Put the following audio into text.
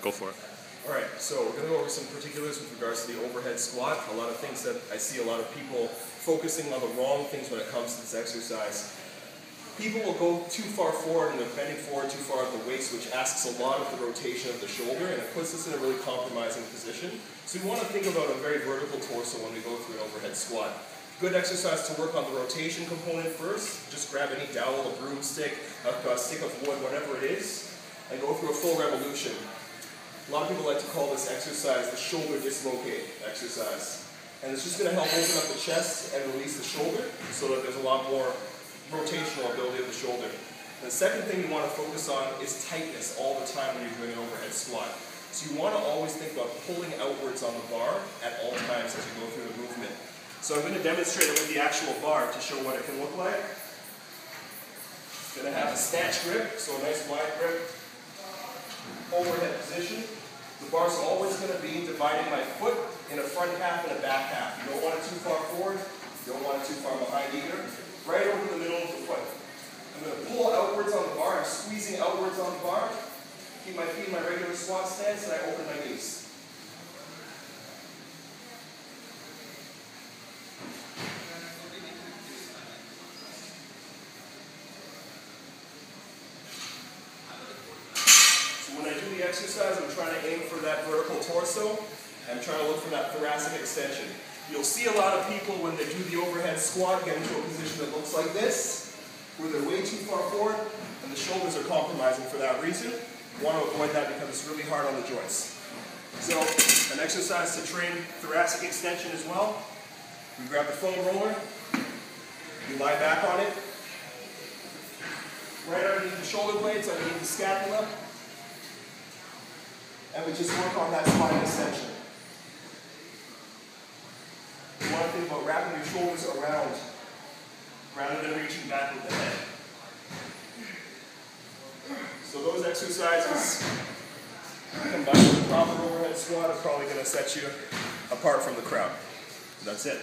Go for it. Alright, so we're going to go over some particulars with regards to the overhead squat. A lot of things that I see a lot of people focusing on the wrong things when it comes to this exercise. People will go too far forward and they're bending forward too far at the waist, which asks a lot of the rotation of the shoulder, and it puts us in a really compromising position. So we want to think about a very vertical torso when we go through an overhead squat. Good exercise to work on the rotation component first. Just grab any dowel, a broomstick, a stick of wood, whatever it is, and go through a full revolution. A lot of people like to call this exercise the shoulder dislocate exercise. And it's just going to help open up the chest and release the shoulder so that there's a lot more rotational ability of the shoulder. And the second thing you want to focus on is tightness all the time when you're doing an overhead squat. So you want to always think about pulling outwards on the bar at all times as you go through the movement. So I'm going to demonstrate it with the actual bar to show what it can look like. Going to have a snatch grip, so a nice wide grip, overhead position. The bar's always going to be dividing my foot in a front half and a back half. You don't want it too far forward, you don't want it too far behind either. Right over the middle of the foot. I'm going to pull outwards on the bar. I'm squeezing outwards on the bar. Keep my feet in my regular squat stance, and I open my knees. So when I do the exercise, I'm trying to aim for that vertical torso. I'm trying to look for that thoracic extension. You'll see a lot of people when they do the overhead squat get into a position that looks like this, where they're way too far forward and the shoulders are compromising for that reason. You want to avoid that because it's really hard on the joints. So, an exercise to train thoracic extension as well. You grab the foam roller, you lie back on it, right underneath the shoulder blades, underneath the scapula, and we just work on that spine extension. You want to think about wrapping your shoulders around rather than reaching back with the head. So those exercises combined with the proper overhead squat are probably going to set you apart from the crowd. That's it.